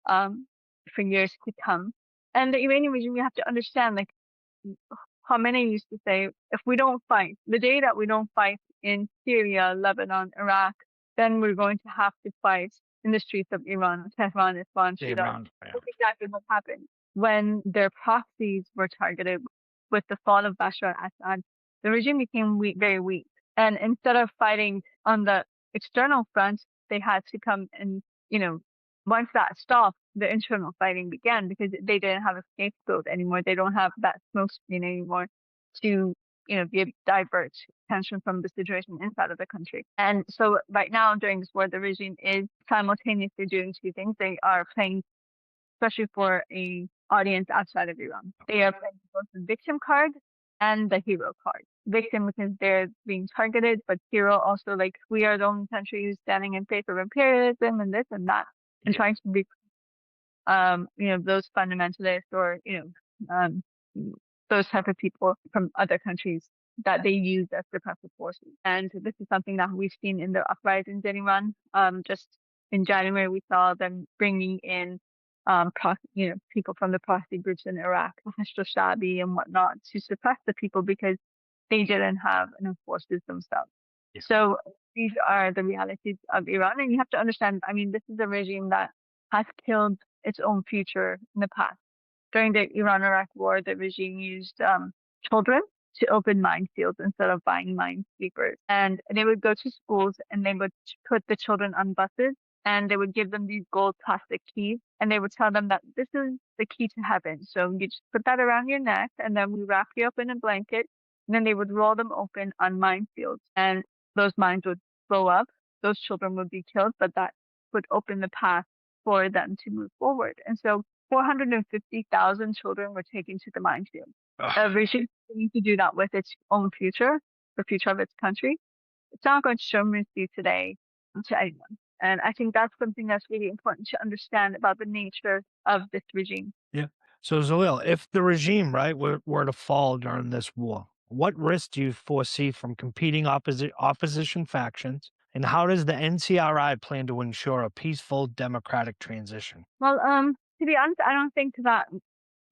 for years to come. And the Iranian regime, you have to understand, like Khamenei used to say, if we don't fight, the day that we don't fight in Syria, Lebanon, Iraq, then we're going to have to fight in the streets of Iran, Tehran, Isfahan, Shiraz. That's exactly what happened when their proxies were targeted. With the fall of Bashar al-Assad, the regime became very weak. And instead of fighting on the external front, they had to come and, once that stopped, the internal fighting began because they didn't have a scapegoat anymore. They don't have that smoke screen anymore to, be able to divert attention from the situation inside of the country. And so right now during this war, the regime is simultaneously doing two things. They are playing, especially for a audience outside of Iran, they are playing both the victim card and the hero card. Victim because they're being targeted, but hero also like we are the only country who's standing in favor of imperialism and this and that, and trying to be, those fundamentalists or those type of people from other countries that they use as repressive forces. And this is something that we've seen in the uprisings in Iran. Just in January, we saw them bringing in people from the proxy groups in Iraq, Shabi and whatnot, to suppress the people because they didn't have enough forces themselves. Yeah. So these are the realities of Iran. And you have to understand, I mean, this is a regime that has killed its own future in the past. During the Iran-Iraq war, the regime used children to open minefields instead of buying minesweepers. And they would go to schools and they would put the children on buses and they would give them these gold plastic keys and they would tell them that this is the key to heaven. So you just put that around your neck and then we wrap you up in a blanket and then they would roll them open on minefields and those mines would blow up. Those children would be killed, but that would open the path for them to move forward. And so 450,000 children were taken to the minefield. The regime needs to do that with its own future, the future of its country. It's not going to show mercy today to anyone. And I think that's something that's really important to understand about the nature of this regime. Yeah. So Zolal, if the regime, right, were to fall during this war, what risks do you foresee from competing opposition factions? And how does the NCRI plan to ensure a peaceful democratic transition? Well, to be honest, I don't think that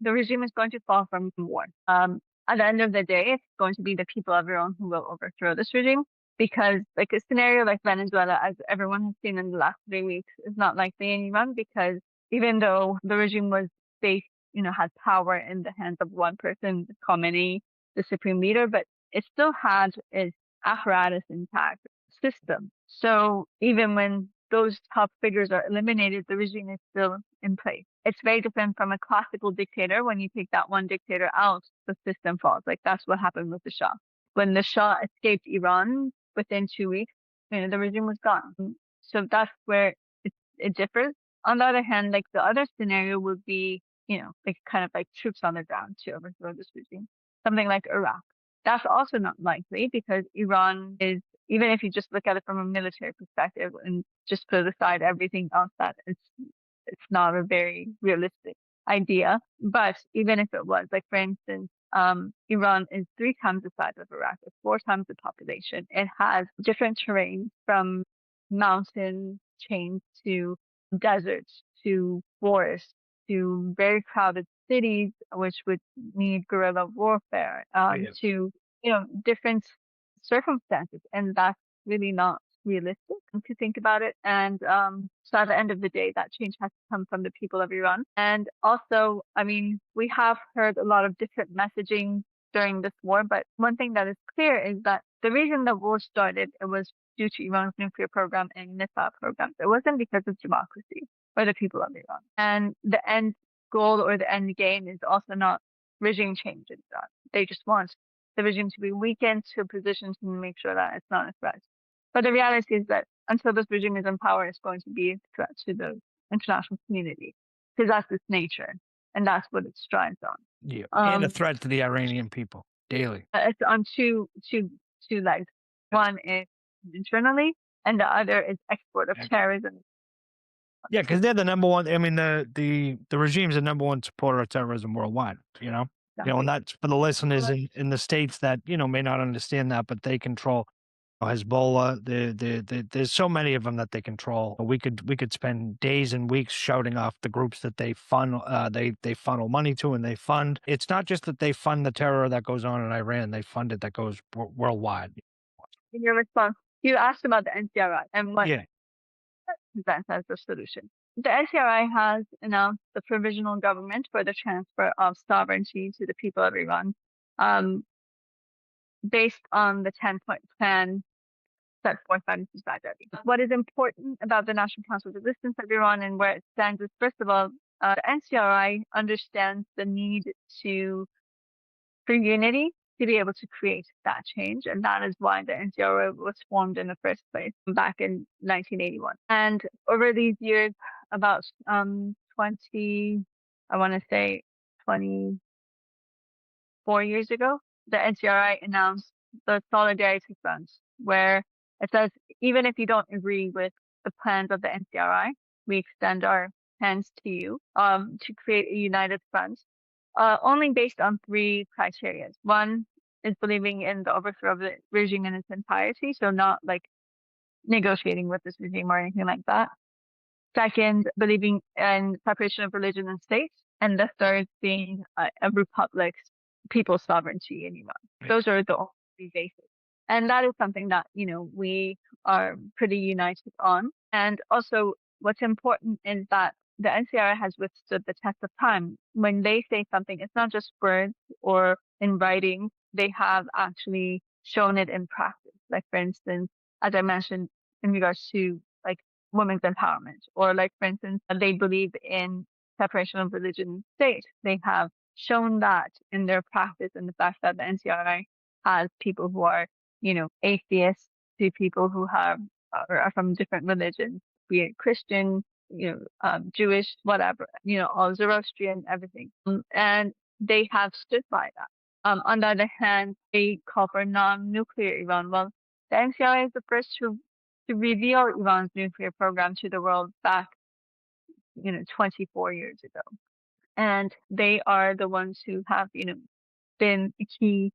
the regime is going to fall from war. At the end of the day, it's going to be the people of Iran who will overthrow this regime. Because like a scenario like Venezuela, as everyone has seen in the last 3 weeks, is not likely in Iran because even though the regime was based, had power in the hands of one person, Khamenei, the supreme leader, but it still had its apparatus intact system. So even when those top figures are eliminated, the regime is still in place. It's very different from a classical dictator. When you take that one dictator out, the system falls. Like that's what happened with the Shah. When the Shah escaped Iran, within 2 weeks, the regime was gone. So that's where it differs. On the other hand, like the other scenario would be, like kind of like troops on the ground to overthrow this regime. Something like Iraq. That's also not likely because Iran is, even if you just look at it from a military perspective and just put aside everything else, that it's not a very realistic idea. But even if it was, like for instance, Iran is 3 times the size of Iraq, it's 4 times the population. It has different terrain from mountain chains to deserts to forests to very crowded cities, which would need guerrilla warfare, to, different circumstances. And that's really not realistic to think about it. And so at the end of the day, that change has to come from the people of Iran. And also, I mean, we have heard a lot of different messaging during this war, but one thing that is clear is that the reason the war started, it was due to Iran's nuclear program and missile programs. It wasn't because of democracy or the people of Iran. And the end goal or the end game is also not regime change in Iran. They just want the regime to be weakened to a position to make sure that it's not a threat. But the reality is that until this regime is in power, it's going to be a threat to the international community because that's its nature and that's what it strives on. Yeah. And a threat to the Iranian people daily. It's on two legs. One is internally, and the other is export of terrorism. Yeah, because they're the number one. I mean, the regime's the number one supporter of terrorism worldwide. And that's for the listeners in the states that may not understand that, but they control Hezbollah. There's so many of them that they control. We could spend days and weeks shouting off the groups that they fund. They funnel money to and they fund. It's not just that they fund the terror that goes on in Iran; they fund it that goes worldwide. In your response, you asked about the NCRI and what Yeah. presents as the solution. The NCRI has announced the provisional government for the transfer of sovereignty to the people of Iran, based on the 10-point plan set forth by Mrs. Baghdadi. What is important about the National Council of Resistance of Iran and where it stands is, first of all, the NCRI understands the need for unity to be able to create that change. And that is why the NCRI was formed in the first place back in 1981. And over these years, about 24 years ago, the NCRI announced the Solidarity Front, where it says, even if you don't agree with the plans of the NCRI, we extend our hands to you to create a united front, only based on 3 criteria. One is believing in the overthrow of the regime in its entirety, so not like negotiating with this regime or anything like that. Second, believing in separation of religion and state. And the third being a republic's people's sovereignty in Iran. Right. Those are the only basics. And that is something that, we are pretty united on. And also what's important is that the NCRI has withstood the test of time. When they say something, it's not just words or in writing. They have actually shown it in practice. Like, for instance, as I mentioned, in regards to like women's empowerment, or like, for instance, they believe in separation of religion and state. They have shown that in their practice, and the fact that the NCRI has people who are, atheists, to people who are from different religions, be it Christian, Jewish, whatever, all Zoroastrian, everything. And they have stood by that. On the other hand, they call for non-nuclear Iran. Well, the NCRI is the first to reveal Iran's nuclear program to the world back, 24 years ago. And they are the ones who have, been key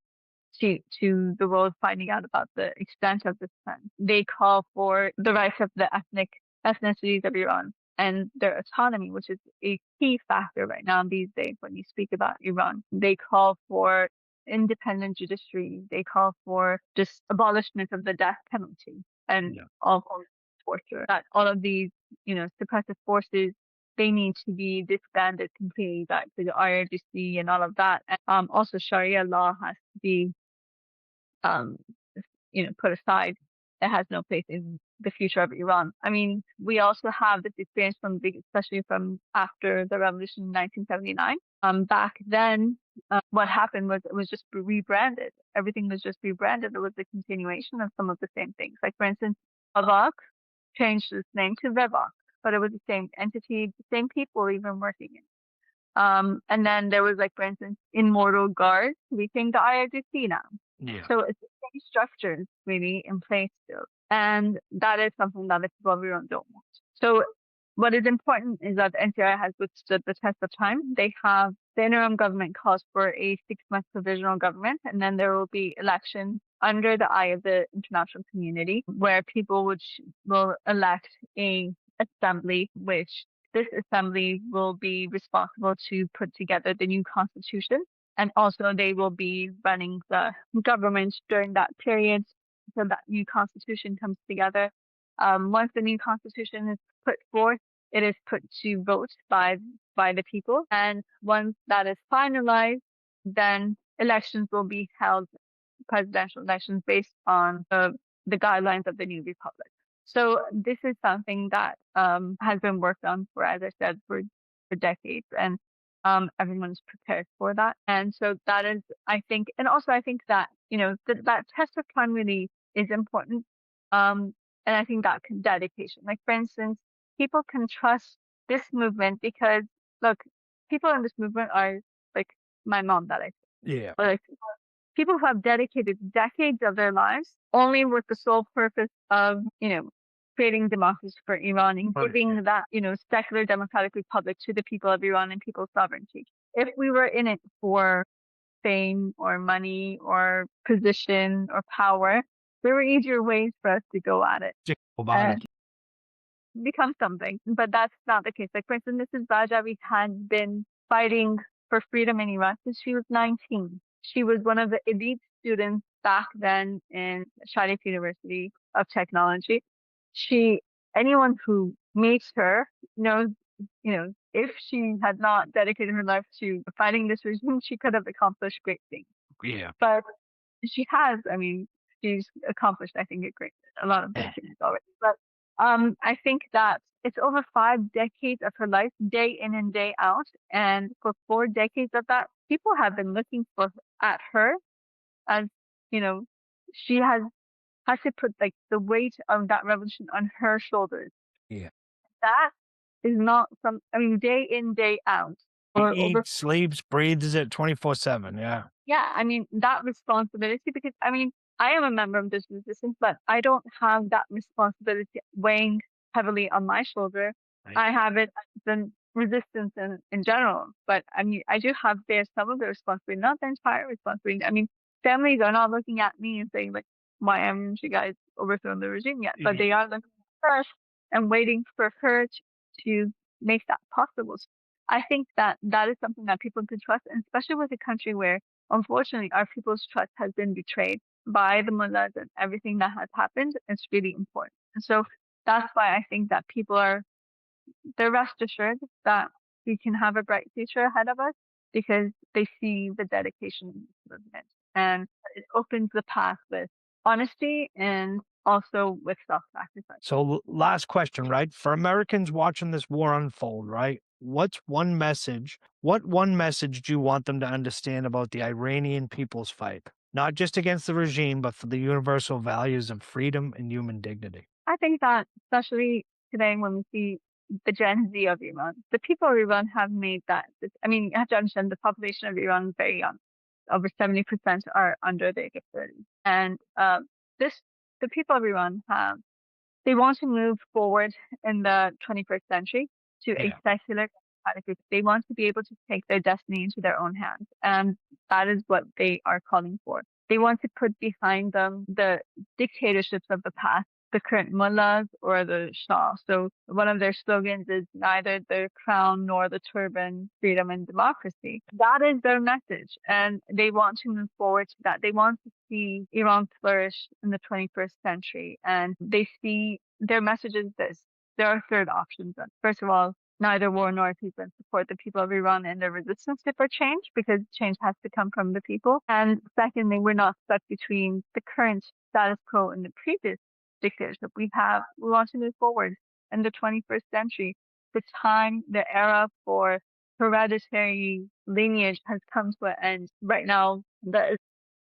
to the world finding out about the extent of this plan. They call for the rights of the ethnicities of Iran and their autonomy, which is a key factor right now these days when you speak about Iran. They call for independent judiciary. They call for just abolishment of the death penalty and all forms of torture. That all of these, suppressive forces, they need to be disbanded completely, back to the IRGC and all of that. And also Sharia law has to be put aside. It has no place in the future of Iran. I mean, we also have this experience especially from after the revolution in 1979. Back then, what happened was it was just rebranded. Everything was just rebranded. It was a continuation of some of the same things. Like, for instance, Avak changed its name to Vevak, but it was the same entity, the same people even working in. And then there was, like, for instance, Immortal Guard, became the IRGC now. Yeah. So it's the same structures really in place still. And that is something that the people of Iran don't want. So what is important is that the NCRI has withstood the test of time. They have, the interim government calls for a 6-month provisional government, and then there will be elections under the eye of the international community, where people will elect a assembly, which this assembly will be responsible to put together the new constitution. And also they will be running the government during that period until that new constitution comes together. Once the new constitution is put forth, it is put to vote by the people. And once that is finalized, then elections will be held, presidential elections, based on the guidelines of the new republic. So this is something that has been worked on for, as I said, for decades. And everyone's prepared for that. And so that is, I think, and also I think that, that test of time really is important. And I think that dedication, like for instance, people can trust this movement because look, people in this movement are like my mom that I, Yeah. like people who have dedicated decades of their lives only with the sole purpose of, creating democracy for Iran and giving that, secular democratic republic to the people of Iran and people's sovereignty. If we were in it for fame or money or position or power, there were easier ways for us to go at it About and it. become something. But that's not the case. Like, for instance, Mrs. Rajavi had been fighting for freedom in Iran since she was 19. She was one of the elite students back then in Sharif University of Technology. Anyone who meets her knows, if she had not dedicated her life to fighting this regime, she could have accomplished great things. Yeah. But she has, I mean, she's accomplished, I think, a lot of good things already. But I think that it's over 5 decades of her life, day in and day out. And for 4 decades of that, people have been looking at her as, she has had to put like the weight of that revolution on her shoulders. Yeah. That is not I mean, day in, day out. He Or over, eats, sleeps, breathes it 24/7. Yeah. yeah, I mean, that responsibility, because I mean, I am a member of this resistance, but I don't have that responsibility weighing heavily on my shoulder. Right. I have it the resistance in general, but I mean, I do bear some of the responsibility, not the entire responsibility. I mean, families are not looking at me and saying like, why haven't you guys overthrown the regime yet? But they are looking at her and waiting for her to make that possible. So I think that that is something that people can trust, and especially with a country where, unfortunately, our people's trust has been betrayed by the mullahs and everything that has happened. It's really important. And so that's why I think that they're rest assured that we can have a bright future ahead of us because they see the dedication in this movement. And it opens the path with honesty and also with self-sacrifice. So, last question, right? For Americans watching this war unfold, right? What one message do you want them to understand about the Iranian people's fight? Not just against the regime, but for the universal values of freedom and human dignity. I think that especially today when we see the Gen Z of Iran, the people of Iran have made that. I mean, you have to understand the population of Iran is very young. Over 70% are under the age of 30. And the people of Iran they want to move forward in the 21st century to a secular democratic group. They want to be able to take their destiny into their own hands. And that is what they are calling for. They want to put behind them the dictatorships of the past, the current mullahs or the Shah. So one of their slogans is neither the crown nor the turban, freedom and democracy. That is their message. And they want to move forward to that. They want to see Iran flourish in the 21st century. And they see their message is this. There are third options. First of all, neither war nor peace, and support the people of Iran in their resistance for change, because change has to come from the people. And secondly, we're not stuck between the current status quo and the previous dictatorship. We want to move forward in the 21st century. The era for hereditary lineage has come to an end. Right now, the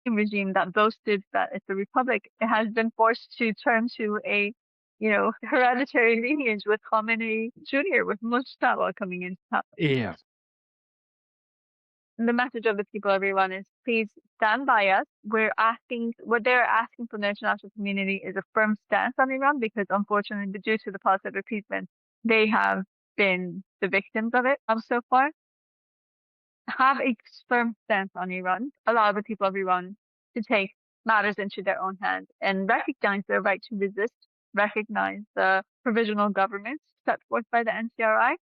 regime that boasted that it's a republic, it has been forced to turn to a hereditary lineage with Khamenei Jr., with Mujtaba coming into power. Yeah. The message of the people of Iran is please stand by us. What they're asking from the international community is a firm stance on Iran, because unfortunately, due to the policy of appeasement, they have been the victims of it so far. Have a firm stance on Iran. Allow the people of Iran to take matters into their own hands and recognize their right to resist, recognize the provisional government set forth by the NCRI,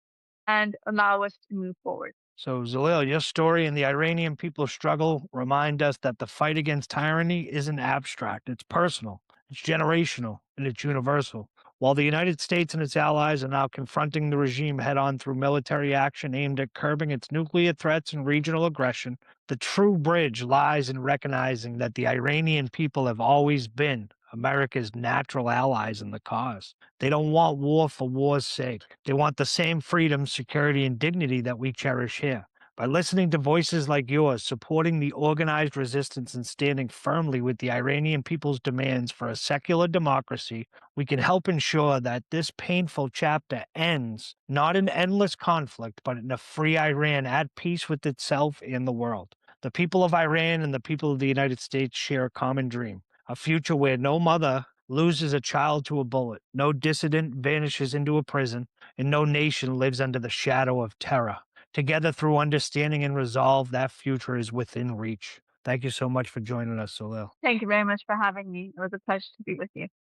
and allow us to move forward. So, Zolal, your story and the Iranian people's struggle remind us that the fight against tyranny isn't abstract. It's personal, it's generational, and it's universal. While the United States and its allies are now confronting the regime head on through military action aimed at curbing its nuclear threats and regional aggression, the true bridge lies in recognizing that the Iranian people have always been America's natural allies in the cause. They don't want war for war's sake. They want the same freedom, security, and dignity that we cherish here. By listening to voices like yours, supporting the organized resistance, and standing firmly with the Iranian people's demands for a secular democracy, we can help ensure that this painful chapter ends not in endless conflict, but in a free Iran at peace with itself and the world. The people of Iran and the people of the United States share a common dream, a future where no mother loses a child to a bullet, no dissident vanishes into a prison, and no nation lives under the shadow of terror. Together, through understanding and resolve, that future is within reach. Thank you so much for joining us, Zolal. Thank you very much for having me. It was a pleasure to be with you.